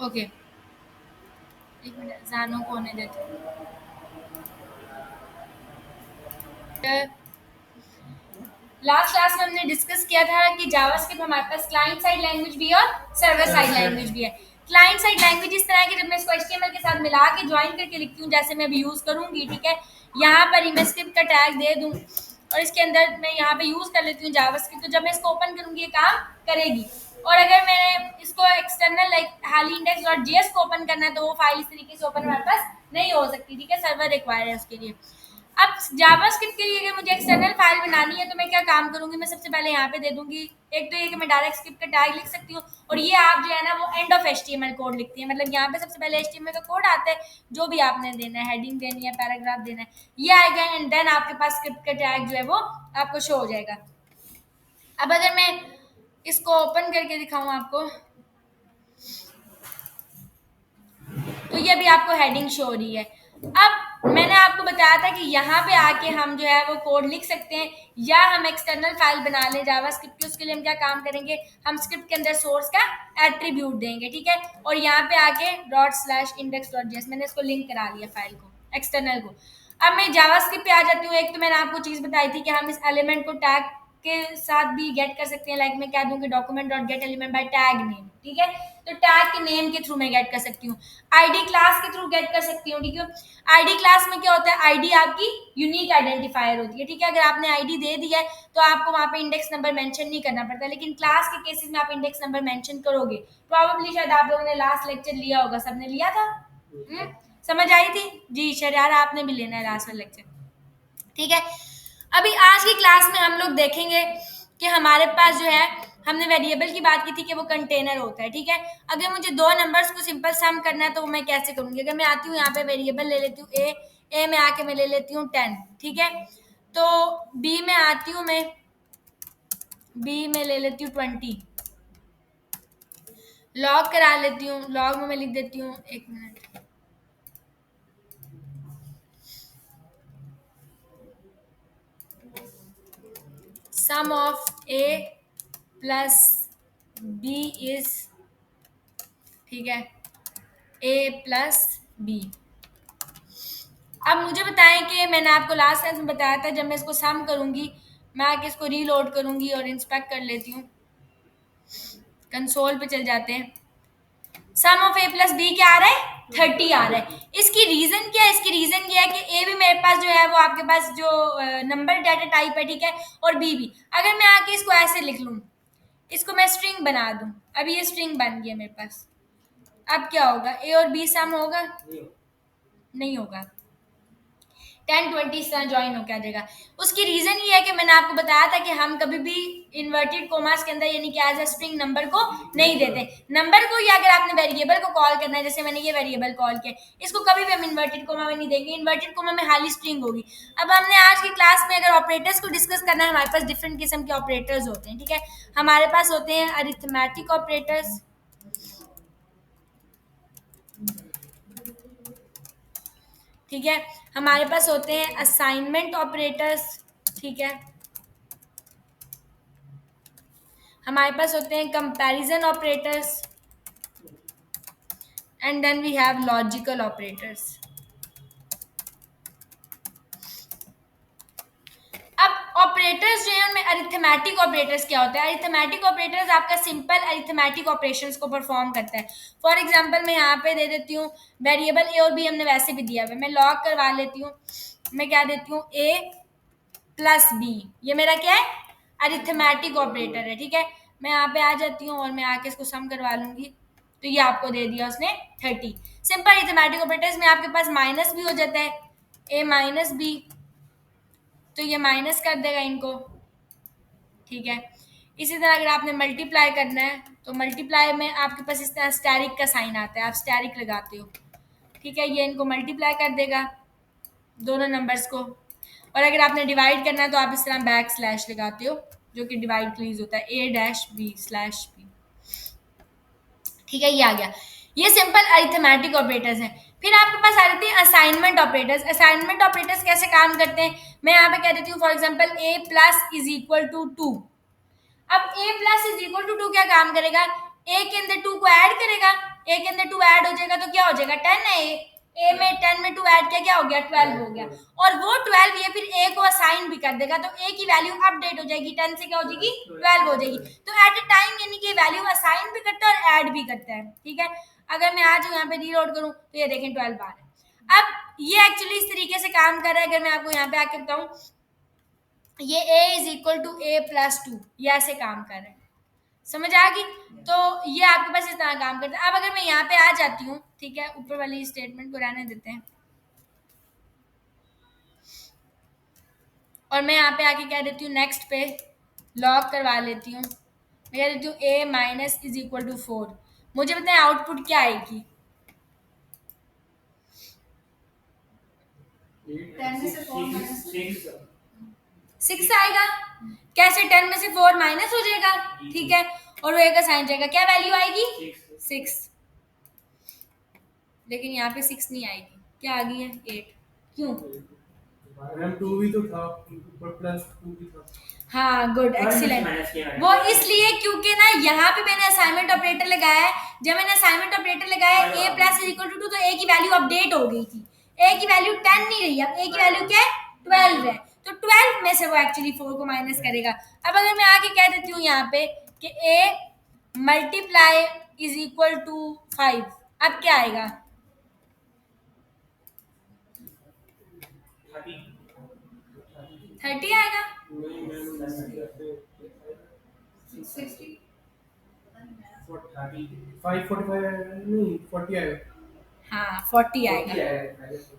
Okay, एक minute जानू को होने देते हैं। लास्ट क्लास में हमने डिस्कस किया था कि जावास्क्रिप्ट हमारे पास क्लाइंट साइड लैंग्वेज भी है और सर्वर साइड लैंग्वेज भी है। क्लाइंट साइड लैंग्वेज इस तरह की जब मैं इसको एचटीएमएल के साथ मिला के ज्वाइन करके लिखती हूँ, जैसे मैं अभी यूज करूंगी, ठीक है। यहाँ पर ही मैं स्क्रिप्ट का टैग दे दूँ और इसके अंदर मैं यहाँ पे यूज कर लेती हूँ जावास्क्रिप्ट, तो जब मैं इसको ओपन करूंगी ये काम करेगी। और अगर मैंने इसको एक्सटर्नल लाइक हाली इंडेक्स डॉट जेएस को ओपन करना है तो वो फाइल इस तरीके से ओपन हमारे पास नहीं हो सकती, ठीक है। सर्वर रिक्वायर है उसके लिए। अब जावास्क्रिप्ट के लिए अगर मुझे एक्सटर्नल फाइल बनानी है तो मैं क्या काम करूंगी, मैं सबसे पहले यहाँ पे दे दूंगी एक तो ये कि मैं डायरेक्ट स्क्रिप्ट का टैग लिख सकती हूँ, और ये आप जो है ना वो एंड ऑफ एचटीएमएल कोड लिखती है, मतलब यहाँ पे सबसे पहले एचटीएमएल का कोड आता है, जो भी आपने देना है, हेडिंग देनी है, पैराग्राफ देना है, ये आएगा एंड देन आपके पास स्क्रिप्ट का टैग जो है वो आपको शो हो जाएगा। अब अगर मैं इसको ओपन करके दिखाऊं आपको, तो ये भी आपको हेडिंग शो हो रही है। अब मैंने आपको बताया था कि यहाँ पे आके हम जो है वो कोड लिख सकते हैं, या हम एक्सटर्नल फाइल बना लें जावास्क्रिप्ट की। उसके लिए हम क्या काम करेंगे, हम स्क्रिप्ट के अंदर सोर्स का एट्रीब्यूट देंगे, ठीक है। और यहाँ पे आके ./index.js मैंने इसको लिंक करा लिया फाइल को, एक्सटर्नल को। अब मैं जावास्क्रिप्ट पे आ जाती हूँ। एक तो मैंने आपको चीज बताई थी कि हम इस एलिमेंट को टैग के साथ भी गेट कर सकते हैं, लाइक मैं क्या दूंगी, document dot gate element by tag name, ठीक है। तो टैग के नेम के थ्रू मैं गेट कर सकती हूँ, आईडी क्लास के थ्रू गेट कर सकती हूँ, ठीक है। आईडी क्लास में क्या होता है, आईडी आपकी यूनिक आइडेंटिफायर होती है, ठीक है। अगर आपने आईडी दे दिया है तो आपको वहां पे इंडेक्स नंबर मेंशन नहीं करना पड़ता, लेकिन क्लास के केसेस में आप इंडेक्स नंबर मेंशन करोगे। प्रॉब्ली शायद आप लोगों ने लास्ट लेक्चर लिया होगा, सबने लिया था। समझ आई थी जी, शरारा आपने भी लेना है लास्ट वाला लेक्चर, ठीक है। अभी आज की क्लास में हम लोग देखेंगे कि हमारे पास जो है, हमने वेरिएबल की बात की थी कि वो कंटेनर होता है, ठीक है। अगर मुझे दो नंबर्स को सिंपल सम करना है तो मैं कैसे करूंगी, अगर मैं आती हूँ यहाँ पे वेरिएबल ले लेती हूँ ए में आके मैं ले लेती हूँ 10, ठीक है। तो बी में आती हूँ मैं, बी में ले लेती हूँ 20, लॉग करा लेती हूँ, लॉग में मैं लिख देती हूँ, एक minute, sum of A plus B is, ठीक है, ए प्लस बी। अब मुझे बताएं कि मैंने आपको लास्ट क्लास में बताया था जब मैं इसको सम करूंगी, मैं आके इसको रीलोड करूंगी और इंस्पेक्ट कर लेती हूँ, कंसोल पे चल जाते हैं। सम ऑफ ए प्लस बी क्या आ रहा है, 30 आ रहा है। इसकी रीजन क्या है, इसकी रीजन ये है कि ए भी मेरे पास जो है वो आपके पास जो नंबर डाटा टाइप है, ठीक है, और बी भी। अगर मैं आके इसको ऐसे लिख लूं, इसको मैं स्ट्रिंग बना दूं, अभी ये स्ट्रिंग बन गया मेरे पास, अब क्या होगा, ए और बी सम होगा, नहीं होगा, 10-20 इस तरह ज्वाइन होकर आ जाएगा। उसकी रीजन ये है कि मैंने आपको बताया था कि हम कभी भी इन्वर्टेड कोमास के अंदर यानी कि एज अ स्ट्रिंग नंबर को नहीं देते। नंबर को, या अगर आपने वेरिएबल को कॉल करना है, जैसे मैंने ये वेरिएबल कॉल किया, इसको कभी भी हम इन्वर्टेड कोमा में नहीं देंगे, इन्वर्टेड कोमा में खाली स्ट्रिंग होगी। अब हमने आज की क्लास में अगर ऑपरेटर्स को डिस्कस करना है, हमारे पास डिफरेंट किस्म के ऑपरेटर्स होते हैं, ठीक है। हमारे पास होते हैं अरिथमेटिक ऑपरेटर्स, ठीक है। हमारे पास होते हैं असाइनमेंट ऑपरेटर्स, ठीक है। हमारे पास होते हैं comparison operators, and then we have logical operators. अब ऑपरेटर्स जो है उनमें अरिथमेटिक ऑपरेटर्स क्या होता है, अरिथमेटिक ऑपरेटर्स आपका सिंपल अरिथमेटिक ऑपरेशंस को परफॉर्म करता है। फॉर एग्जांपल मैं यहाँ पे दे देती हूँ वेरिएबल ए और बी हमने वैसे भी दिया हुआ है, मैं लॉग करवा लेती हूँ, मैं क्या देती हूँ, ए प्लस बी, ये मेरा क्या है, अरिथमेटिक ऑपरेटर है, ठीक है। मैं यहाँ पे आ जाती हूँ और मैं आके इसको सम करवा लूंगी, तो ये आपको दे दिया उसने 30। सिंपल अरिथमेटिक ऑपरेटर्स में आपके पास माइनस भी हो जाता है, ए माइनस बी, तो ये माइनस कर देगा इनको, ठीक है। इसी तरह अगर आपने मल्टीप्लाई करना है तो मल्टीप्लाई में आपके पास इस तरह स्टैरिक का साइन आता है, आप स्टैरिक लगाते हो, ठीक है, ये इनको मल्टीप्लाई कर देगा दोनों नंबर्स को। और अगर आपने डिवाइड करना है तो आप इस तरह बैक स्लैश लगाते हो, जो कि डिवाइड के लिए होता है, ए डैश बी स्लैश बी, ठीक है, ये आ गया। ये सिंपल अरिथमेटिक ऑपरेटर्स हैं। फिर आपके पास आ जाते हैं असाइनमेंट ऑपरेटर्स। असाइनमेंट ऑपरेटर्स कैसे काम करते हैं, मैं यहाँ पे कह देती हूँ for example A plus is equal to 2। अब A plus is equal to 2 क्या काम करेगा, ए के अंदर 2 को ऐड करेगा, ए के अंदर 2 ऐड हो जाएगा तो क्या हो जाएगा 10 है ए में 10 में 2 ऐड किया क्या हो गया 12 हो गया, और वो 12 ये फिर ए को असाइन भी कर देगा तो ए की वैल्यू अपडेट हो जाएगी 10 से क्या हो जाएगी 12 हो जाएगी। तो एट अ टाइम यानी कि वैल्यू असाइन भी करता है और ऐड भी करता है, ठीक है। अगर मैं आज यहाँ पे रीलोड करूँ तो ये देखें 12 बार है। अब ये एक्चुअली इस तरीके से काम कर रहा है, अगर मैं आपको यहाँ पे आके बताऊँ ये a is equal to a plus 2 ये ऐसे काम कर रहा है, समझ आ गई। तो ये आपके पास इस तरह काम करता है। अब अगर मैं यहाँ पे आ जाती हूँ, ठीक है, ऊपर वाली स्टेटमेंट को रहने देते हैं और मैं यहाँ पे आके कह देती हूँ नेक्स्ट पे लॉग करवा लेती हूँ, मैं कह देती हूँ a minus is equal to 4। मुझे बताएं आउटपुट क्या आएगी? 6 आएगा। कैसे 10 में से 4 माइनस हो जाएगा, ठीक है, और वो एक साइन जाएगा, क्या वैल्यू आएगी 6। लेकिन यहाँ पे 6 नहीं आएगी, क्या आ गई है 8। क्यों? टू भी तो था प्लस 2 भी था। हाँ गुड एक्सीलेंट। वो इसलिए क्योंकि ना यहाँ पे मैंने असाइनमेंट ऑपरेटर लगाया है, जब मैंने असाइनमेंट ऑपरेटर लगाया a plus is equal to 2 तो a की वैल्यू अपडेट हो गई थी, a की वैल्यू 10 नहीं रही, अब a की वैल्यू क्या है 12 है, तो 12 में से वो एक्चुअली 4 को माइनस करेगा। अब अगर मैं आके कह देती हूँ यहाँ पे कि a multiply is equal to 5, अब क्या आएगा 30 आएगा। हाँ 40 आएगा।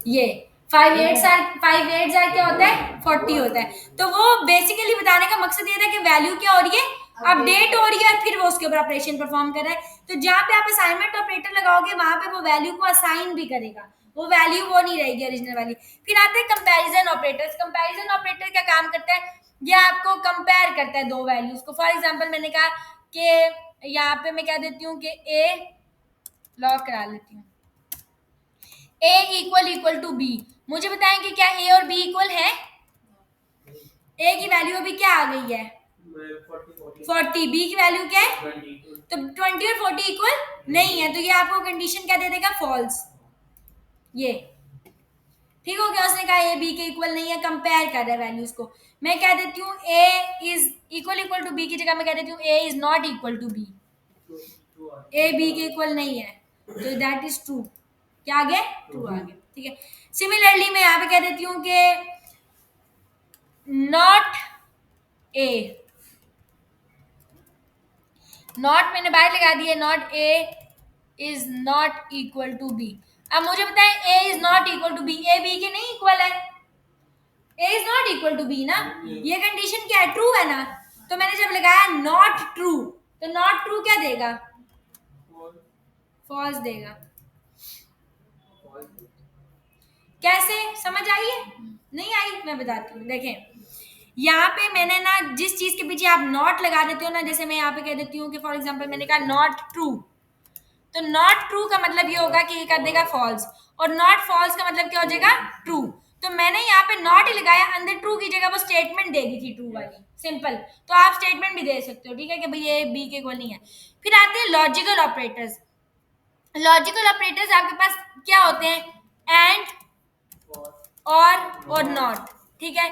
ये 5 8 क्या होता है 40 होता है। तो वो बेसिकली बताने का मकसद ये था कि वैल्यू क्या हो रही है अपडेट हो रही है और फिर वो उसके ऊपर ऑपरेशन परफॉर्म कर रहा है। तो जहाँ पे आप असाइनमेंट ऑपरेटर लगाओगे वहां पे वो वैल्यू को असाइन भी करेगा, वो वैल्यू वो नहीं रहेगी ओरिजिनल वाली। फिर आते हैं कंपैरिजन ऑपरेटर्स। कंपैरिजन ऑपरेटर क्या काम करता है, ये आपको कंपेयर करता है दो वैल्यूज को। फॉर एग्जांपल मैंने कहा कि यहाँ पे मैं कह देती हूँ कि ए लॉग करा लेती हूँ a equal equal to B. मुझे बताएं कि क्या a और b इक्वल है? a की वैल्यू अभी क्या आ गई है 40, b की वैल्यू क्या है तो 20 और 40 इक्वल नहीं है, तो ये आपको कंडीशन क्या दे देगा फॉल्स। ये ठीक हो गया, उसने कहा a b के इक्वल नहीं है, कंपेयर कर रहा है वैल्यूज को। मैं कह देती हूँ a is equal to b की जगह मैं कह देती हूँ a is not equal to b, a b के इक्वल नहीं है तो दैट इज ट्रू। क्या आ गया ट्रू आ गया, ठीक है। सिमिलरली मैं यहाँ पे कह देती हूँ कि नॉट ए, नॉट मैंने बाहर लगा दिया, not A is not equal to B. अब मुझे बताएं A is not equal to B, A B के नहीं इक्वल है, A is not equal to B ना, ये कंडीशन क्या है ट्रू है ना। तो मैंने जब लगाया नॉट ट्रू तो नॉट ट्रू क्या देगा फॉल्स देगा। कैसे समझ आई है नहीं आई मैं बताती हूँ। देखें यहाँ पे मैंने ना जिस चीज के पीछे आप नॉट लगा देते हो ना, जैसे मैं यहाँ पे कह देती हूँ कि फॉर एग्जांपल मैंने कहा नॉट ट्रू, तो नॉट ट्रू का मतलब ये होगा कि ये कर देगा फॉल्स, और नॉट फॉल्स का मतलब क्या हो जाएगा ट्रू। तो मैंने यहाँ पे नॉट ही लगाया, अंदर ट्रू की जगह वो स्टेटमेंट देगी थी ट्रू वाली, सिंपल। तो आप स्टेटमेंट भी दे सकते हो, ठीक है, कि भाई ये बी के इक्वल नहीं है। फिर आते हैं लॉजिकल ऑपरेटर्स। लॉजिकल ऑपरेटर्स आपके पास क्या होते हैं एंड और नॉट, ठीक है।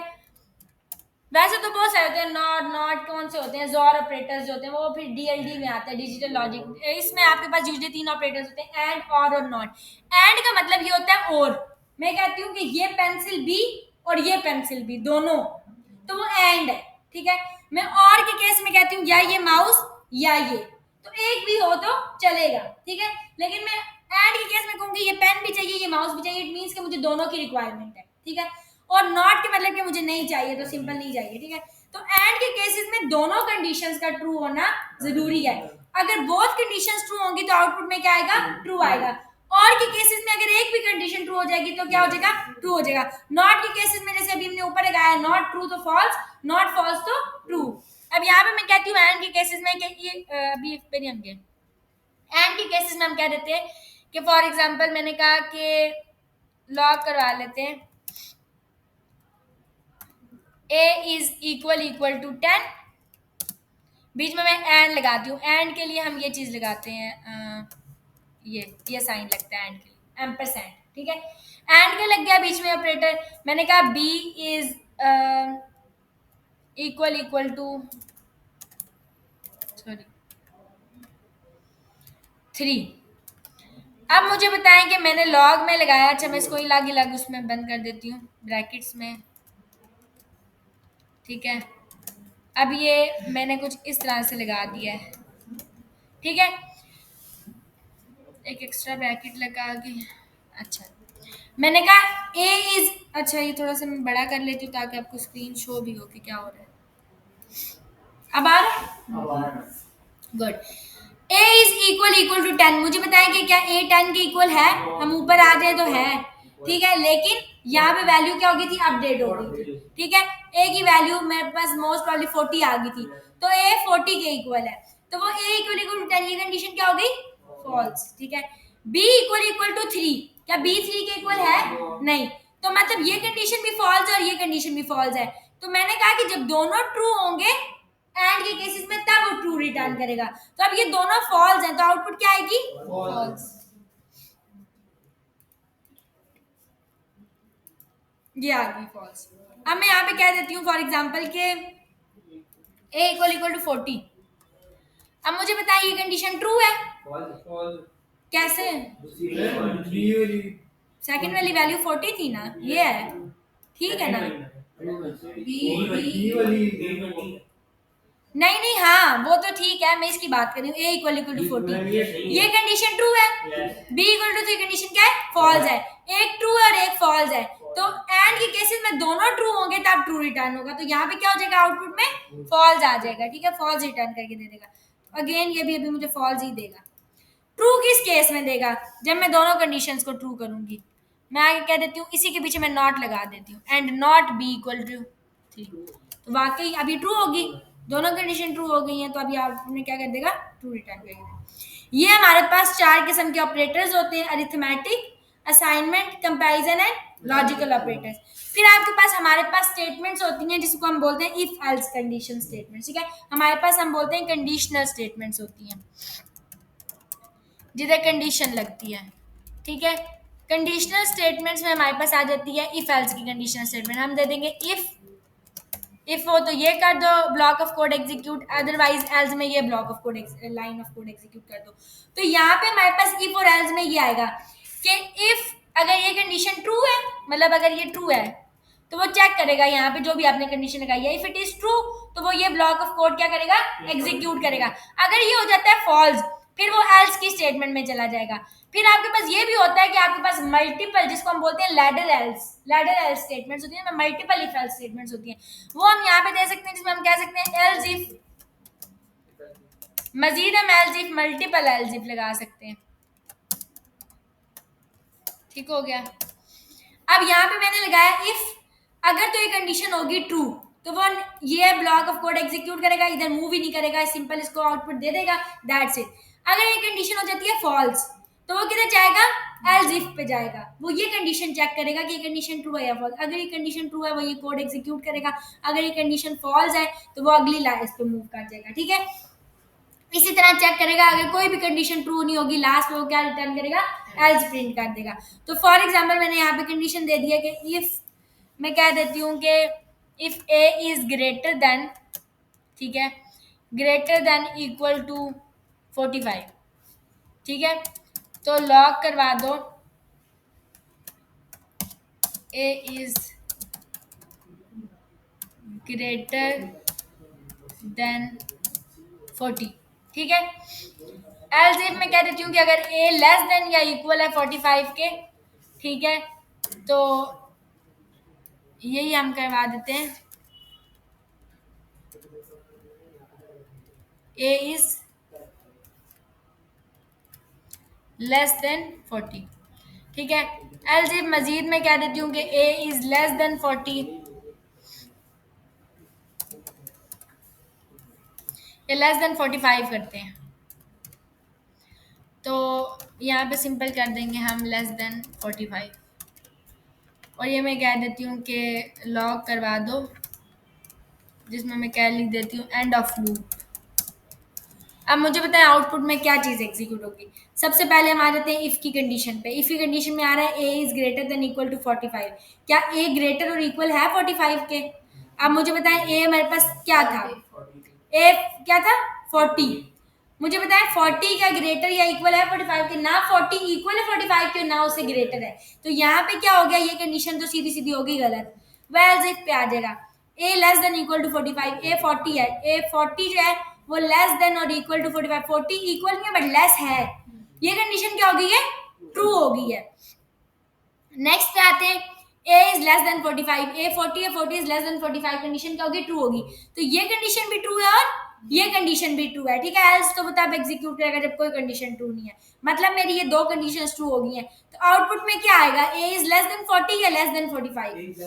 वैसे तो बहुत सारे होते हैं, नॉट नॉट कौन से होते हैं जोर ऑपरेटर्स जो होते हैं वो फिर डीएलडी में आता है, डिजिटल लॉजिक। इसमें आपके पास यूजुअली 3 ऑपरेटर्स होते हैं एंड और नॉट। एंड का मतलब ये होता है और, मैं कहती हूँ कि ये पेंसिल बी और ये पेंसिल बी दोनों, तो वो एंड है, ठीक है। मैं और के केस में कहती हूँ या ये माउस या ये, तो एक भी हो तो चलेगा, ठीक है। लेकिन मैं एंड के केस में कहूंगी ये पेन भी चाहिए ये माउस भी चाहिए, इट मीन्स कि मुझे दोनों की रिक्वायरमेंट है, ठीक है। और नॉट के मतलब कि मुझे नहीं चाहिए तो सिंपल नहीं चाहिए, ठीक है। तो एंड के केसेस में दोनों कंडीशंस का ट्रू होना जरूरी है। अगर बोथ कंडीशंस ट्रू होंगी तो आउटपुट में क्या आएगा ट्रू आएगा। और के केसेस में अगर एक भी कंडीशन ट्रू हो जाएगी तो क्या हो जाएगा ट्रू हो जाएगा। नॉट के केसेस में जैसे अभी हमने ऊपर लगाया नॉट ट्रू तो फॉल्स, नॉट फॉल्स तो ट्रू। अब यहाँ पे मैं कहती हूँ एंड के केसेस में कि ये अभी पे नहीं हम गए, एंड के केसेस में हम कह देते हैं कि फॉर एग्जांपल मैंने कहा कि लॉग करवा लेते हैं a इज इक्वल टू 10, बीच में मैं एंड लगाती हूँ। एंड के लिए हम ये चीज लगाते हैं ये साइन लगता है एंड के लिए, एम्परसैंड, ठीक है। एंड के लग गया बीच में ऑपरेटर, मैंने कहा B is equal to, sorry, 3। अब मुझे बताएं कि मैंने लॉग में लगाया, अच्छा मैं इसको ही लागी लग उसमें बंद कर देती हूँ ब्रैकेट्स में, ठीक है। अब ये मैंने कुछ इस तरह से लगा दिया है, ठीक है, एक एक्स्ट्रा ब्रैकेट लगा के। अच्छा, मैंने कहा ए इज, अच्छा ये थोड़ा सा मैं बड़ा कर लेती हूँ ताकि आपको स्क्रीन शो भी हो कि क्या हो रहा है। अब आ रहा है, good. A is equal to 10, मुझे बताएं कि क्या ए 10 के इक्वल है, हम ऊपर आ जाए तो है, ठीक है, लेकिन यहाँ पे वैल्यू क्या हो गई थी, अपडेट हो गई थी, ठीक है। ए की वैल्यू मेरे पास मोस्ट प्रॉब्ली 40 आ गई थी, तो ए 40 के इक्वल है, तो वो ए इक्वल टू 10, ये कंडीशन क्या हो गई, फॉल्स, ठीक है। बी इक्वल टू 3, क्या बी 3 के इक्वल है, नहीं, तो मतलब ये कंडीशन भी फॉल्स है और ये कंडीशन भी फॉल्स है। तो मैंने कहा कि जब दोनों ट्रू होंगे एंड के केसेस में तब वो ट्रू रिटर्न करेगा, तो अब ये दोनों फॉल्स हैं, तो आउटपुट क्या आएगी, फॉल्स। ये आ गई फॉल्स। अब मैं यहाँ पे कह देती हूँ फॉर एग्जांपल के ए इक्वल टू 40। अब मुझे बताइए ये कंडीशन ट्रू है, कैसे, सेकंड वाली वैल्यू 40 थी ना, ये है, ठीक है ना, नहीं नहीं, हाँ वो तो ठीक है, मैं इसकी बात कर रही हूँ, ए इक्वल टू 40, ये कंडीशन ट्रू है, बी इक्वल टू, ये कंडीशन क्या है, फॉल्स है, एक ट्रू है और एक फॉल्स है, तो एंड के केसेस में दोनों ट्रू होंगे तब ट्रू रिटर्न होगा, तो यहाँ पे क्या हो जाएगा, आउटपुट में फॉल्स आ जाएगा, ठीक है, फॉल्स रिटर्न करके दे देगा। अगेन ये भी अभी मुझे फॉल्स ही देगा। ट्रू किस केस में देगा, जब मैं दोनों कंडीशंस को ट्रू करूंगी। मैं आगे कह देती हूँ, इसी के पीछे मैं नॉट लगा देती हूँ, and not B equal to 3, तो वाकई अभी ट्रू होगी, दोनों कंडीशन ट्रू हो गई हैं, तो अभी आपने क्या कर देगा, ट्रू रिटर्न कर देगा। ये हमारे पास 4 किस्म के ऑपरेटर्स होते हैं, arithmetic, assignment, comparison and logical operators. फिर आपके पास, हमारे पास स्टेटमेंट्स होती हैं जिसको हम बोलते हैं इफ एल्स कंडीशन स्टेटमेंट्स, ठीक है। हमारे पास हम बोलते हैं कंडीशनल स्टेटमेंट्स होती हैं जिधर कंडीशन लगती है, ठीक है। कंडीशनल स्टेटमेंट्स में हमारे पास आ जाती है इफ एल्स की कंडीशनल स्टेटमेंट, हम दे देंगे इफ हो तो ये कर दो block of code execute, otherwise else में ये block of code, line of code execute कर दो। तो यहाँ पे हमारे पास इफ और एल्स में ये आएगा कि इफ अगर ये कंडीशन ट्रू है, मतलब अगर ये ट्रू है तो वो चेक करेगा यहाँ पे जो भी आपने कंडीशन लगाई है, इफ इट इज ट्रू तो वो ये ब्लॉक ऑफ कोड क्या करेगा, एग्जीक्यूट करेगा। अगर ये हो जाता है फॉल्स, फिर वो एल्स की स्टेटमेंट में चला जाएगा। फिर आपके पास ये भी होता है कि आपके पास मल्टीपल, जिसको हम बोलते हैं लैडर एल्स स्टेटमेंट्स होती है, मल्टीपल इफ एल्स स्टेटमेंट्स होती हैं, वो हम यहाँ पे दे सकते हैं, जिसमें हम कह सकते हैं एल्स इफ, मजीद हम else if, multiple else if लगा सकते हैं, ठीक हो गया। अब यहाँ पे मैंने लगाया इफ, अगर तो ये कंडीशन होगी ट्रू तो वो ये ब्लॉक ऑफ कोड एग्जीक्यूट करेगा, इधर मूव ही नहीं करेगा, सिंपल इसको आउटपुट दे देगा, दैट्स इट। अगर ये कंडीशन हो जाती है फॉल्स तो वो किधर जाएगा, एल्स इफ पे जाएगा, वो ये कंडीशन चेक करेगा कि ये कंडीशन ट्रू है या फॉल्स। अगर ये कंडीशन ट्रू है वो ये कोड एग्जीक्यूट करेगा, अगर ये कंडीशन फॉल्स है तो वो अगली लाइन पे मूव कर जाएगा, ठीक है। इसी तरह चेक करेगा, अगर कोई भी कंडीशन ट्रू नहीं होगी लास्ट में वो क्या रिटर्न करेगा, एल्स प्रिंट कर देगा। तो फॉर एग्जांपल मैंने यहाँ पे कंडीशन दे दी है कि इफ, मैं कह देती हूँ कि if A is greater than, ठीक है, ग्रेटर देन इक्वल टू 45, ठीक है, तो लॉग करवा दो ए इज ग्रेटर देन 40, ठीक है। एल्स इफ मैं कह देती हूँ कि अगर ए लेस देन या इक्वल है 45 के, ठीक है, तो यही हम करवा देते हैं, ए इज लेस देन 40, ठीक है। एल्स इफ मजीद में कह देती हूँ कि ए इज लेस देन 40 या लेस देन 45 करते हैं, तो यहाँ पे सिंपल कर देंगे हम लेस देन 45, और ये मैं कह देती हूँ कि लॉग करवा दो, जिसमें मैं क्या लिख देती हूँ, एंड ऑफ लूप, अब मुझे बताएं आउटपुट में क्या चीज़ एग्जीक्यूट होगी। सबसे पहले हम आ जाते हैं इफ़ की कंडीशन पे। इफ़ की कंडीशन में आ रहा है A is greater than equal to 45। क्या ए ग्रेटर और इक्वल है 45 के? अब मुझे बताएं ए हमारे पास क्या था, ए क्या था 40। मुझे बताएं 40 क्या ग्रेटर या इक्वल है 45 के? ना 40 इक्वल है 45 के, ना उससे ग्रेटर है। तो यहाँ पे क्या हो गया, ये कंडीशन तो सीधी सीधी होगी गलत। वेल इफ पे आ जाएगा ए लेस देन इक्वल टू 45। ए 40 है, ए 40 जो है वो लेस देन और इक्वल टू 45। 40 इक्वल नहीं है बट लेस है, ये कंडीशन क्या होगी, ये ट्रू होगी है। नेक्स्ट पे आते हैं a is less than 45। a 40 है, 40 इज लेस देन 45, कंडीशन क्या होगी, ट्रू होगी। तो ये कंडीशन भी ट्रू है और ये कंडीशन भी ट्रू है, ठीक है। एल्स तो बता एग्जीक्यूट करेगा जब कोई कंडीशन ट्रू नहीं है, मतलब मेरी ये दो कंडीशन ट्रू हो गई हैं। तो आउटपुट में क्या आएगा, a इज लेस देन 40 या less than 45?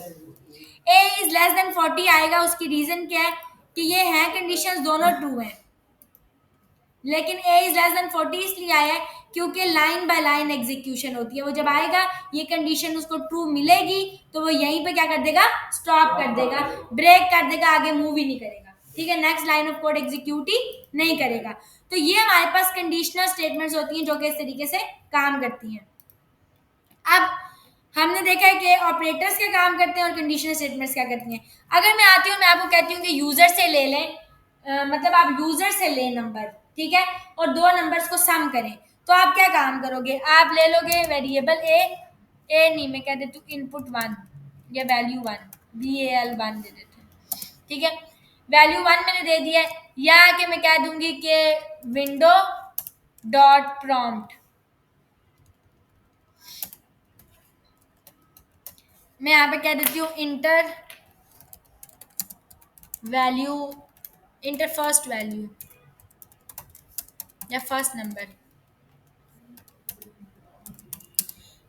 a is less than 40 आएगा। उसकी रीजन क्या है कि ये हैं कंडीशंस दोनों ट्रू हैं, लेकिन a इज लेस देन 40 इसलिए आया है क्योंकि लाइन बाय लाइन एग्जीक्यूशन होती है। वो जब आएगा ये कंडीशन उसको ट्रू मिलेगी तो वो यहीं पे क्या कर देगा, स्टॉप कर देगा, ब्रेक कर देगा, आगे मूव ही नहीं करेगा, ठीक है। Next line of code execute ही नहीं करेगा। तो ये हमारे पास कंडीशनल स्टेटमेंट्स होती हैं जो कि इस तरीके से काम करती हैं। अब हमने देखा है कि ऑपरेटर्स क्या काम करते हैं और कंडीशनल स्टेटमेंट्स क्या करती हैं। अगर मैं आती हूँ, मैं आपको कहती हूँ कि यूजर से ले लें, मतलब आप यूजर से लें नंबर, ठीक है, और दो नंबर्स को सम करें, तो आप क्या काम करोगे, आप ले लोगे वेरिएबल ए नहीं, मैं कह देती हूँ इनपुट 1 या वैल्यू 1, VAL 1 दे देते हैं, ठीक है। वैल्यू 1 मैंने दे दिया है, या कि मैं कह दूंगी कि विंडो डॉट प्रॉम्प्ट, मैं यहाँ पे कह देती हूँ inter value, inter first value या फर्स्ट नंबर।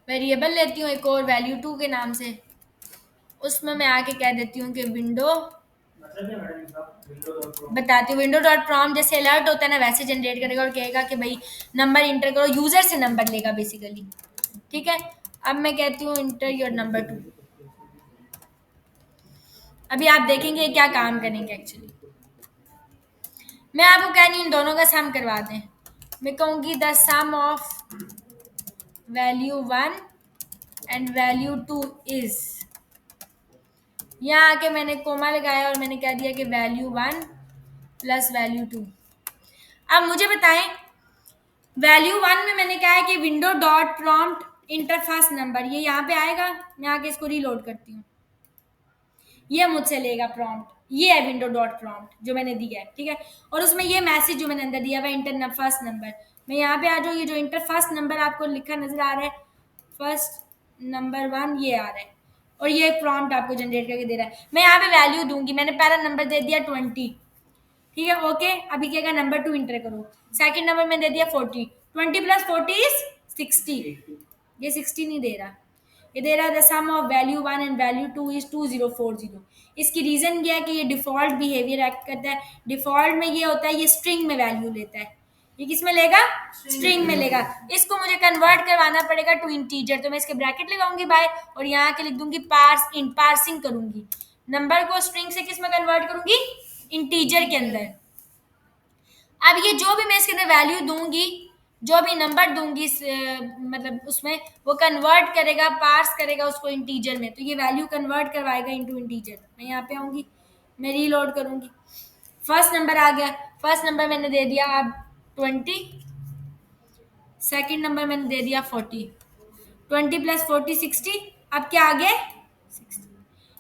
वेरिएबल लेती हूँ एक और वैल्यू 2 के नाम से, उसमें मैं आके कह देती हूँ कि विंडो, बताती हूँ विंडो डॉट प्रॉम्प्ट, जैसे अलर्ट होता है ना वैसे जनरेट करेगा और कहेगा कि भाई नंबर इंटर करो, यूजर से नंबर लेगा बेसिकली, ठीक है। अब मैं कहती हूँ इंटर योर नंबर 2। अभी आप देखेंगे क्या काम करेंगे एक्चुअली। मैं आपको कह रही हूँ इन दोनों का सम करवा दें। मैं कहूँगी the sum of value 1 and value 2 is, यहाँ आके मैंने कोमा लगाया और मैंने कह दिया कि वैल्यू 1 प्लस वैल्यू 2। अब मुझे बताएं वैल्यू 1 में मैंने कहा है कि window dot prompt inter first number, ये यहाँ पे आएगा, मैं आके इसको रीलोड करती हूँ, ये मुझसे लेगा प्रॉम्प्ट, ये है विंडो डॉट प्रॉम्प्ट जो मैंने दिया है, ठीक है। और उसमें ये मैसेज जो मैंने अंदर दिया हुआ इंटर फर्स्ट नंबर, मैं यहाँ पे आ जाऊँ, ये जो इंटर फर्स्ट नंबर आपको लिखा नजर आ रहा है, फर्स्ट नंबर 1 ये आ रहा है, और ये प्रॉम्प्ट आपको जनरेट करके दे रहा है। मैं यहाँ पे वैल्यू दूंगी, मैंने पहला नंबर दे दिया 20, ठीक है, ओके। अभी क्या नंबर 2 इंटर करो, सेकंड नंबर में दे दिया 40, 20 प्लस 40 इज 60, ये 60 नहीं दे रहा, ये दे रहा है the sum of value 1 and value 2 is 2040। इसकी रीजन क्या है कि ये डिफॉल्ट बिहेवियर एक्ट करता है। डिफॉल्ट में ये होता है, ये स्ट्रिंग में वैल्यू लेता है, ये किस में लेगा, स्ट्रिंग में लेगा। इसको मुझे कन्वर्ट करवाना पड़ेगा टू इंटीजर, तो मैं इसके ब्रैकेट लगाऊंगी बाय, और यहाँ के लिख दूंगी पार्स इन, पार्सिंग करूंगी, नंबर को स्ट्रिंग से किस में कन्वर्ट करूंगी, इंटीजर के अंदर। अब ये जो भी मैं इसके अंदर वैल्यू दूंगी, जो भी नंबर दूंगी मतलब उसमें वो कन्वर्ट करेगा, पार्स करेगा उसको इंटीजर में, तो ये वैल्यू कन्वर्ट करवाएगा इनटू इंटीजर। मैं यहाँ पे आऊंगी, मैं रीलोड करूंगी, फर्स्ट नंबर आ गया, फर्स्ट नंबर मैंने दे दिया अब 20, सेकंड नंबर मैंने दे दिया 40, 20 प्लस 40 60, अब क्या आ गया 60,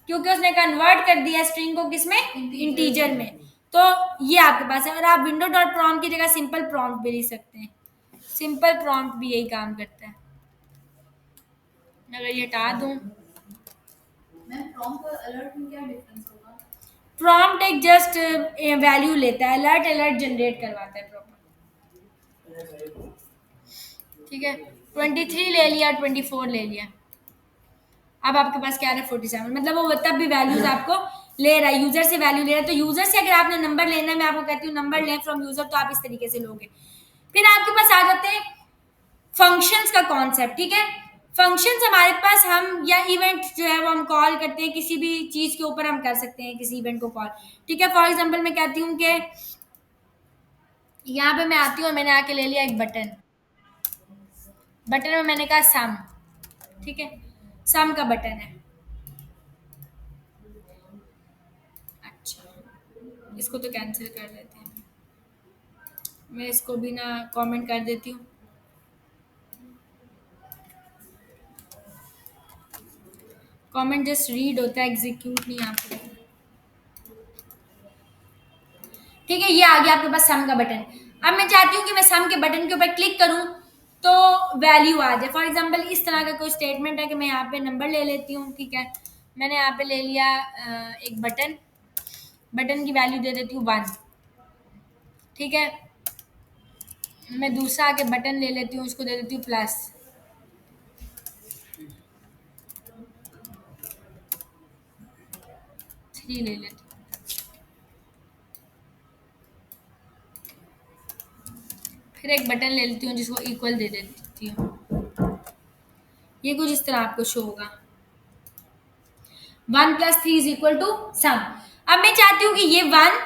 क्योंकि उसने कन्वर्ट कर दिया स्ट्रिंग को किसमें, इंटीजर में। तो ये आपके पास है, और आप विंडो डॉट प्रॉम्प्ट की जगह सिंपल प्रॉम्प्ट भी लिख सकते हैं, सिंपल प्रॉम्प्ट भी यही काम करता है। अगर ये हटा दूं, मैम प्रॉम्प्ट और अलर्ट में क्या डिफरेंस होगा? प्रॉम्प्ट एक जस्ट वैल्यू लेता है, अलर्ट अलर्ट जनरेट करवाता है प्रॉपर, ठीक है। 23 ले लिया, 24 ले लिया, अब आपके पास क्या है 47, मतलब वो तब भी वैल्यूज आपको ले रहा है, यूजर से वैल्यू ले रहा है। तो यूजर से अगर आपने नंबर लेना है, मैं आपको कहती हूँ नंबर लें फ्रॉम यूजर, तो आप इस तरीके से लोगे। फिर आपके पास आ जाते हैं फंक्शंस का कॉन्सेप्ट, ठीक है। फंक्शंस हमारे पास, हम या इवेंट जो है वो हम कॉल करते हैं, किसी भी चीज के ऊपर हम कर सकते हैं किसी इवेंट को कॉल, ठीक है। फॉर एग्जांपल मैं कहती हूँ कि यहाँ पे मैं आती हूँ, मैंने आके ले लिया एक बटन। बटन में मैंने कहा सम, ठीक है, सम का बटन है। अच्छा, इसको तो कैंसिल कर देते हैं, मैं इसको भी ना कमेंट कर देती हूँ। कमेंट जस्ट रीड होता है, एग्जीक्यूट नहीं आप लोग। ठीक है, ये आ गया आपके पास सम का बटन। अब मैं चाहती हूँ कि मैं सम के बटन के ऊपर क्लिक करूँ तो वैल्यू आ जाए। फॉर एग्जांपल इस तरह का कोई स्टेटमेंट है कि मैं यहाँ पे नंबर ले लेती हूँ, ठीक है, मैंने यहाँ पे ले लिया एक बटन, बटन की वैल्यू दे देती हूँ 1, ठीक है। मैं दूसरा आके बटन ले लेती हूँ, उसको दे देती हूँ +, थ्री ले लेती हूँ, फिर एक बटन ले लेती हूँ जिसको इक्वल दे देती हूँ। ये कुछ इस तरह आपको शो होगा, 1 + 3 = सम। अब मैं चाहती हूँ कि ये 1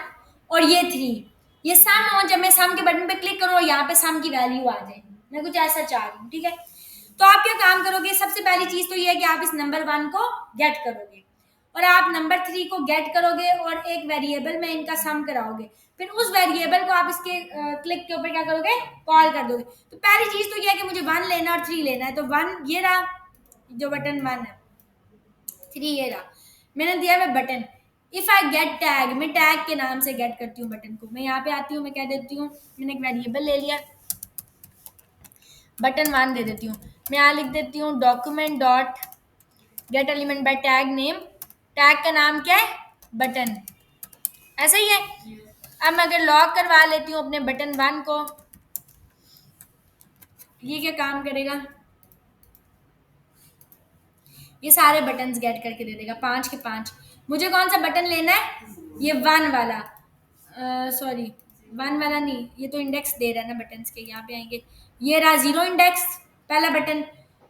और ये 3 ये सम हो, जब मैं सम के बटन पे क्लिक करूँ और यहाँ पे सम की वैल्यू आ जाए, मैं कुछ ऐसा चाह रही हूँ, ठीक है। तो आप क्या काम करोगे, सबसे पहली चीज तो ये है कि आप इस नंबर 1 को गेट करोगे और आप नंबर 3 को गेट करोगे और एक वेरिएबल में इनका सम कराओगे, फिर उस वेरिएबल को आप इसके क्लिक के ऊपर क्या करोगे, कॉल कर दोगे। तो पहली चीज तो ये है कि मुझे 1 लेना और 3 लेना है, तो 1 ये रहा जो बटन 1 है, 3 ये रहा, मैंने दिया है button. If I get tag, मैं टैग के नाम से गेट करती हूँ बटन को। मैं यहाँ पे आती हूँ, मैं क्या देती हूँ, मैंने एक वेरिएबल ले लिया, बटन 1 दे देती हूँ। मैं यहाँ लिख देती हूँ document dot gate element by tag name, tag का नाम क्या है, बटन, ऐसा ही है। अब मैं अगर लॉक करवा लेती हूँ अपने बटन 1 को, ये क्या काम करेगा, ये सारे बटन्स गेट करके दे देगा, 5 के 5। मुझे कौन सा बटन लेना है, ये 1 वाला, सॉरी 1 वाला नहीं, ये तो इंडेक्स दे रहा है ना बटन्स के, यहाँ पे आएंगे, ये रहा 0 इंडेक्स पहला बटन,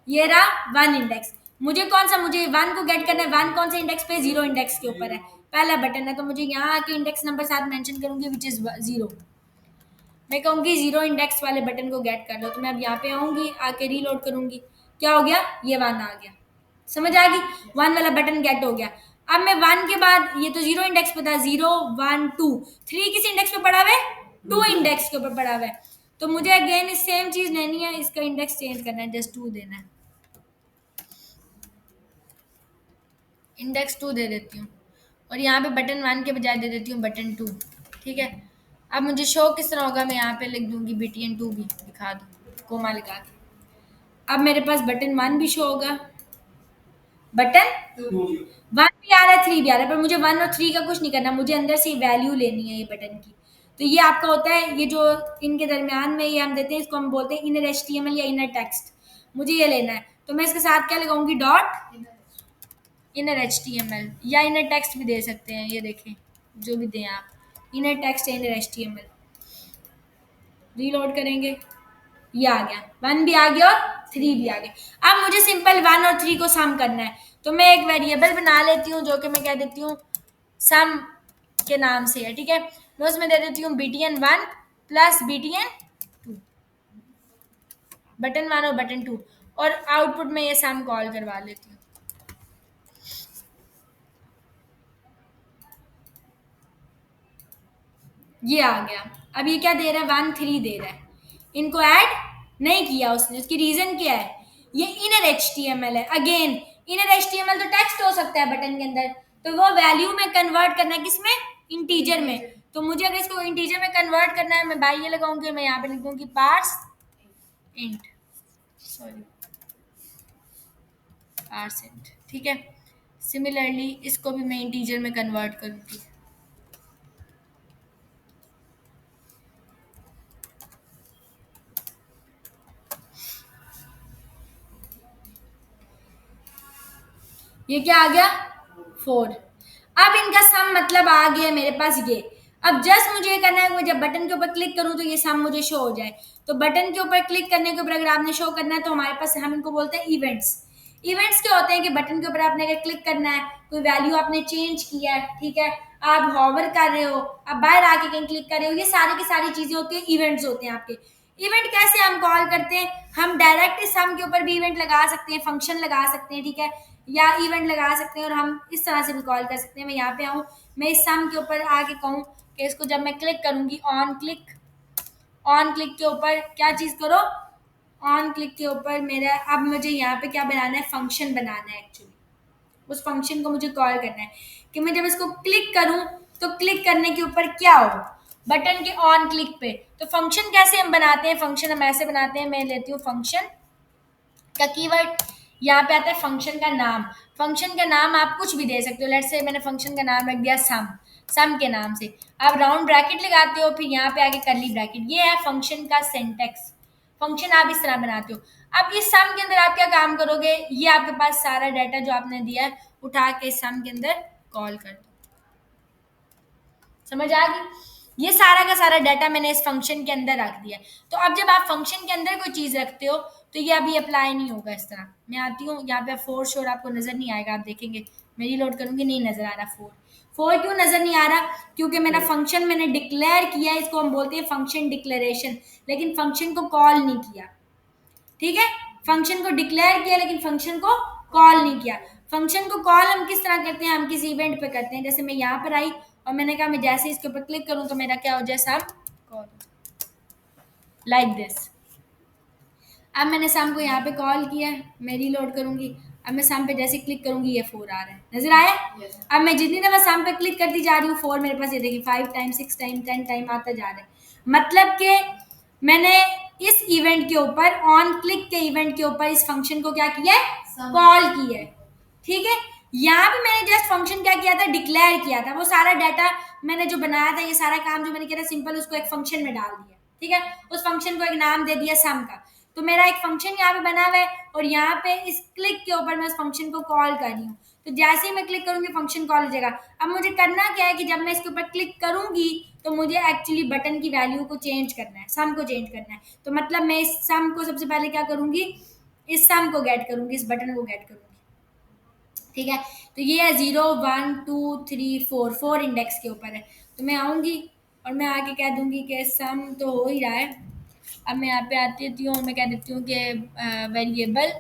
ये रहा 1 इंडेक्स। मुझे कौन सा, मुझे 1 को गेट करना है, 1 कौन से इंडेक्स पे, 0 इंडेक्स के ऊपर है, पहला बटन है, तो मुझे यहाँ आके इंडेक्स नंबर साथ मेंशन करूंगी विच इज 0। मैं कहूंगी 0 इंडेक्स वाले बटन को गेट कर लो, तो मैं अब यहाँ पे आऊंगी, आके रीलोड करूंगी, क्या हो गया, ये 1 आ गया, समझ आ गई, 1 वाला बटन गेट हो गया। अब मैं 1 के बाद, ये तो 0 इंडेक्स पे था, 0 1 2, 3 किस इंडेक्स पे पड़ा हुआ है, 2 इंडेक्स के ऊपर पड़ा हुआ है, तो मुझे अगेन सेम चीज लेनी है, इसका इंडेक्स चेंज करना है, जस्ट 2 देना है, इंडेक्स 2 दे देती हूँ और यहाँ पे बटन 1 के बजाय दे देती हूँ बटन 2, ठीक है। अब मुझे शो किस तरह होगा, मैं यहाँ पे लिख दूंगी BTN2 भी दिखा दूँ, कोमा लगा के। अब मेरे पास बटन 1 भी शो होगा, बटन 1 भी आ रहा है, 3 भी आ रहा है, पर मुझे 1 और 3 का कुछ नहीं करना, मुझे अंदर से वैल्यू लेनी है ये बटन की। तो ये आपका होता है, ये जो इनके दरमियान में ये हम देते हैं, इसको हम बोलते हैं इनर HTML या इनर टेक्स्ट, मुझे ये लेना है, तो मैं इसके साथ क्या लगाऊंगी, डॉट इनर HTML या इनर टेक्स्ट भी दे सकते हैं, ये देखें जो भी दें आप, इनर टेक्स्ट या इनर HTML। रीलोड करेंगे, ये आ गया, 1 भी आ गया और 3 भी आ गया। अब मुझे सिंपल 1 और 3 को सम करना है, तो मैं एक वेरिएबल बना लेती हूँ जो कि मैं क्या देती हूँ, सम के नाम से है, ठीक है। मैं उसमें दे देती हूँ BTN1 + BTN2, बटन 1 और बटन 2, और आउटपुट में ये सम कॉल करवा लेती हूँ। ये आ गया। अब ये क्या दे रहा है, 1 3 दे रहा है, इनको ऐड नहीं किया उसने, उसकी रीजन क्या है, ये इनर HTML है। अगेन इनर HTML तो टेक्स्ट हो सकता है बटन के अंदर, तो वो वैल्यू में कन्वर्ट करना है, किसमें, इंटीजर में। तो मुझे अगर इसको इंटीजर में कन्वर्ट करना है, मैं बाई ये लगाऊंगी, मैं यहाँ पे लिख दूंगी parse int, sorry parse int, ठीक है। सिमिलरली इसको भी मैं इंटीजर में कन्वर्ट करूंगी, ये क्या आ गया, 4। अब इनका सम मतलब आ गया मेरे पास ये। अब जस्ट मुझे ये करना है, मैं जब बटन के ऊपर क्लिक करूं तो ये सम मुझे शो हो जाए। तो बटन के ऊपर क्लिक करने के ऊपर अगर आपने शो करना है, तो हमारे पास, हम इनको बोलते हैं इवेंट्स। इवेंट्स क्या होते हैं कि बटन के ऊपर आपने अगर क्लिक करना है, कोई वैल्यू आपने चेंज किया है, ठीक है, आप हॉवर कर रहे हो, आप बाहर आके कहीं क्लिक कर रहे हो, ये सारी की सारी चीजें होती है, इवेंट्स होते हैं आपके। इवेंट कैसे हम कॉल करते हैं? हम डायरेक्ट इस सम के ऊपर भी इवेंट लगा सकते हैं, फंक्शन लगा सकते हैं, ठीक है, या इवेंट लगा सकते हैं, और हम इस तरह से भी कॉल कर सकते हैं। मैं यहाँ पे आऊँ, मैं इस सम के ऊपर आके कहूँ कि इसको जब मैं क्लिक करूंगी, ऑन क्लिक के ऊपर क्या चीज करो, ऑन क्लिक के ऊपर मेरा अब मुझे यहाँ पे क्या बनाना है, फंक्शन बनाना है एक्चुअली। उस फंक्शन को मुझे कॉल करना है कि मैं जब इसको क्लिक करूं तो क्लिक करने के ऊपर क्या हो, बटन के ऑन क्लिक पे। तो फंक्शन कैसे हम बनाते हैं, फंक्शन हम ऐसे बनाते हैं, मैं लेती हूँ फंक्शन का कीवर्ड, यहाँ पे आता है फंक्शन का नाम। फंक्शन का नाम आप कुछ भी दे सकते हो, लेट्स से मैंने फंक्शन का नाम रख दिया सम के नाम से। आप राउंड ब्रैकेट लगाते हो, फिर यहाँ पे आगे करली ब्रैकेट, ये है फंक्शन का सिंटेक्स। फंक्शन आप इस तरह बनाते हो। अब इस सम के अंदर आप क्या काम करोगे, ये आपके पास सारा डाटा जो आपने दिया है उठा के इस सम के अंदर कॉल कर दो। समझ आ गई? ये सारा का सारा डाटा मैंने इस फंक्शन के अंदर रख दिया। तो अब जब आप फंक्शन के अंदर कोई चीज रखते हो तो ये अभी अप्लाई नहीं होगा इस तरह। मैं आती हूँ यहाँ पे, फोर श्योर आपको नजर नहीं आएगा, आप देखेंगे मेरी लोड करूंगी, नहीं नजर आ रहा फोर क्यों नजर नहीं आ रहा, क्योंकि मेरा फंक्शन मैंने डिक्लेयर किया है, इसको हम बोलते हैं फंक्शन डिक्लेरेशन, लेकिन फंक्शन को कॉल नहीं किया। ठीक है, फंक्शन को डिक्लेयर किया लेकिन फंक्शन को कॉल नहीं किया। फंक्शन को कॉल हम किस तरह करते हैं, हम किसी इवेंट पे करते हैं। जैसे मैं यहाँ पर आई और मैंने कहा मैं जैसे इसके ऊपर क्लिक करूं तो मेरा क्या हो जाए, सम कॉल, लाइक दिस। अब मैंने सम को यहाँ पे कॉल किया है, मैं रीलोड करूंगी, अब मैं सम पे जैसे क्लिक करूंगी ये 4 आ रहा है, नजर आया? अब मैं जितनी दफा सम पे क्लिक करती जा रही हूँ 4 मेरे पास, ये देखिए 5 टाइम 6 टाइम 10 टाइम आता जा रहा है। मतलब कि मैंने इस इवेंट के ऊपर, ऑन क्लिक के इवेंट के ऊपर इस फंक्शन को क्या किया है, कॉल किया है। ठीक है, यहाँ पे मैंने जस्ट फंक्शन क्या किया था, डिक्लेयर किया था। वो सारा डाटा मैंने जो बनाया था, ये सारा काम जो मैंने किया था, सिंपल उसको एक फंक्शन में डाल दिया। ठीक है, उस फंक्शन को एक नाम दे दिया सम का। तो मेरा एक फंक्शन यहाँ पे बना हुआ है और यहाँ पे इस क्लिक के ऊपर मैं उस फंक्शन को कॉल कर रही हूँ। तो जैसे ही मैं क्लिक करूंगी फंक्शन कॉल हो जाएगा। अब मुझे करना क्या है कि जब मैं इसके ऊपर क्लिक करूंगी तो मुझे एक्चुअली बटन की वैल्यू को चेंज करना है, सम को चेंज करना है। तो मतलब मैं इस सम को सबसे पहले क्या करूंगी, इस सम को गेट करूंगी, इस बटन को गेट करूंगी। ठीक है, तो ये है 0 1 2 3 4 इंडेक्स के ऊपर है। तो मैं आऊंगी और मैं आके कह दूंगी कि सम तो हो ही रहा है। अब मैं यहाँ पे आती हूँ, मैं कह देती हूँ कि वेरिएबल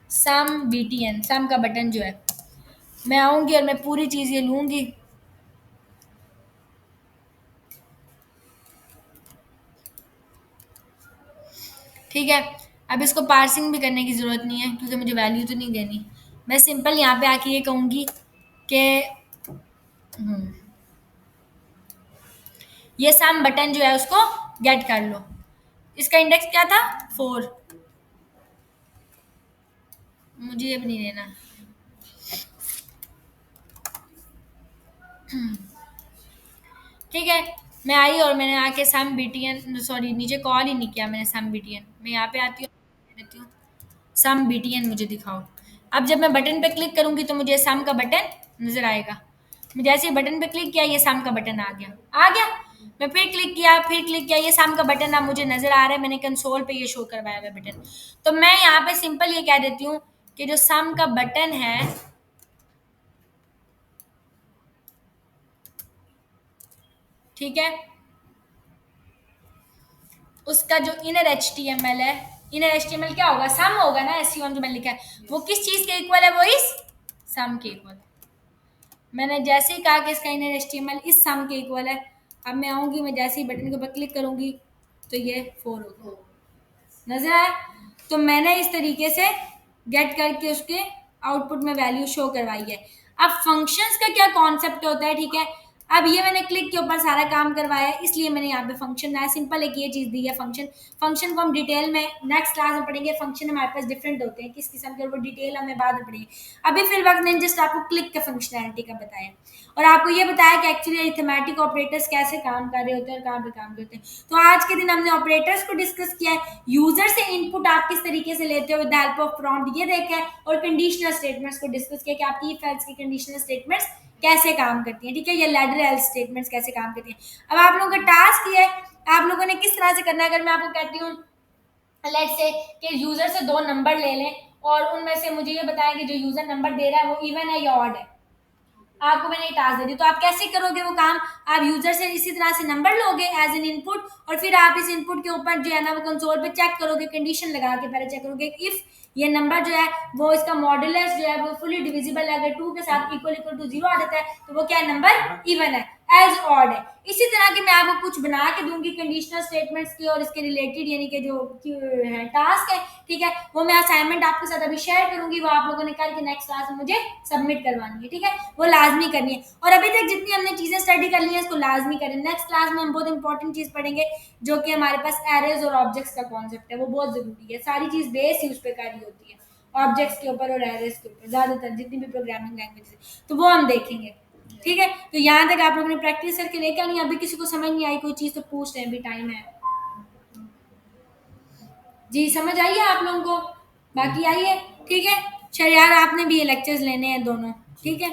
सम btn, सम का बटन जो है, मैं आऊंगी और मैं पूरी चीज़ ये लूंगी। ठीक है, अब इसको पार्सिंग भी करने की ज़रूरत नहीं है क्योंकि मुझे वैल्यू तो नहीं देनी। मैं सिंपल यहाँ पे आके ये कहूँगी कि ये सम बटन जो है उसको गेट कर लो। इसका इंडेक्स क्या था, 4। मुझे ये भी नहीं लेना। ठीक है, मैं आई और मैंने आके सम btn, सॉरी नीचे कॉल ही नहीं किया मैंने सम btn। मैं यहाँ पे आती हूँ, देती हूँ सम btn मुझे दिखाओ। अब जब मैं बटन पे क्लिक करूंगी तो मुझे सम का बटन नजर आएगा। मैं जैसे ही बटन पे क्लिक किया ये सम का बटन आ गया। मैं फिर क्लिक किया ये सम का बटन अब मुझे नजर आ रहा है, मैंने कंसोल पे ये शो करवाया हुआ बटन। तो मैं यहाँ पे सिंपल ये कह देती हूँ कि जो सम का बटन है, ठीक है, उसका जो इनर HTML है, इनर HTML क्या होगा, सम होगा ना, SC1 जो मैंने लिखा है वो किस चीज के इक्वल है, वो इस सम के इक्वल है। मैंने जैसे ही कहा कि इसका इनर HTML इस सम के इक्वल है, अब मैं आऊंगी, मैं जैसे ही बटन के ऊपर क्लिक करूंगी तो ये 4 होगा, नजर आया? तो मैंने इस तरीके से गेट करके उसके आउटपुट में वैल्यू शो करवाई है। अब फंक्शंस का क्या कॉन्सेप्ट होता है, ठीक है, अब ये मैंने क्लिक के ऊपर सारा काम करवाया है इसलिए मैंने यहाँ पे फंक्शन बनाया। सिंपल एक ये चीज़ दी है फंक्शन। फंक्शन को हम डिटेल में नेक्स्ट क्लास में पढ़ेंगे। फंक्शन हमारे पास डिफरेंट होते हैं, किस किस्म के, वो डिटेल हमें बाद में पढ़ेंगे। अभी फिर वक्त मैंने जस्ट आपको क्लिक के फंक्शनैलिटी का बताया और आपको ये बताया कि एक्चुअली अरिथमेटिक ऑपरेटर्स कैसे काम कर रहे होते हैं और कहाँ पे काम करते हैं। तो आज के दिन हमने ऑपरेटर्स को डिस्कस किया है, यूजर से इनपुट आप किस तरीके से लेते हो with the help of prompt ये देखा है, और कंडीशनल स्टेटमेंट्स को डिस्कस किया कि आपकी इफ एल्स की कंडीशनल स्टेटमेंट्स कैसे काम करती हैं। ठीक है, ये लैडर एल्स स्टेटमेंट्स कैसे काम करती हैं। अब आप लोगों का टास्क ये है, आप लोगों ने किस तरह से करना है। अगर मैं आपको कहती हूँ लेट्स से कि यूजर से 2 नंबर ले लें और उनमें से मुझे ये बताएं कि जो यूजर नंबर दे रहा है वो इवन है या ऑड है। आपको मैंने ये टास्क दे दी, तो आप कैसे करोगे वो काम? आप यूजर से इसी तरह से नंबर लोगे एज एन इनपुट, और फिर आप इस इनपुट के ऊपर जो है ना वो कंसोल पे चेक करोगे, कंडीशन लगा के पहले चेक करोगे इफ ये नंबर जो है वो इसका मॉडुलस जो है वो फुली डिविजिबल है, अगर 2 के साथ इक्वल इक्वल टू 0 आ जाता है तो वो क्या है, नंबर इवन है, एज ऑड है। इसी तरह के मैं आपको कुछ बना के दूंगी कंडीशनल स्टेटमेंट्स की और इसके रिलेटेड यानी कि जो है टास्क है, ठीक है, वो मैं असाइनमेंट आपके साथ अभी शेयर करूंगी, वो आप लोगों ने करके नेक्स्ट क्लास में मुझे सबमिट करवानी है, ठीक है, वो लाजमी करनी है। और अभी तक जितनी हमने चीजें स्टडी कर ली हैं इसको लाजमी करें। नेक्स्ट क्लास में हम बहुत इंपॉर्टेंट चीज पढ़ेंगे जो कि हमारे पास एरेज और ऑब्जेक्ट्स का कॉन्सेप्ट है, वो बहुत जरूरी है, सारी चीज बेस ही उस पर कार्य होती है ऑब्जेक्ट्स के ऊपर और एरेज के ऊपर, ज्यादातर जितनी भी प्रोग्रामिंग लैंग्वेज है, तो वो हम देखेंगे, ठीक है। तो यहाँ तक आप लोगों ने प्रैक्टिस करके लेकर नहीं, अभी किसी को समझ नहीं आई कोई चीज तो पूछ रहे हैं, अभी टाइम है जी, समझ आई है आप लोगों को? बाकी आई है, ठीक है। शरियार आपने भी ये लेक्चर्स लेने हैं दोनों, ठीक है।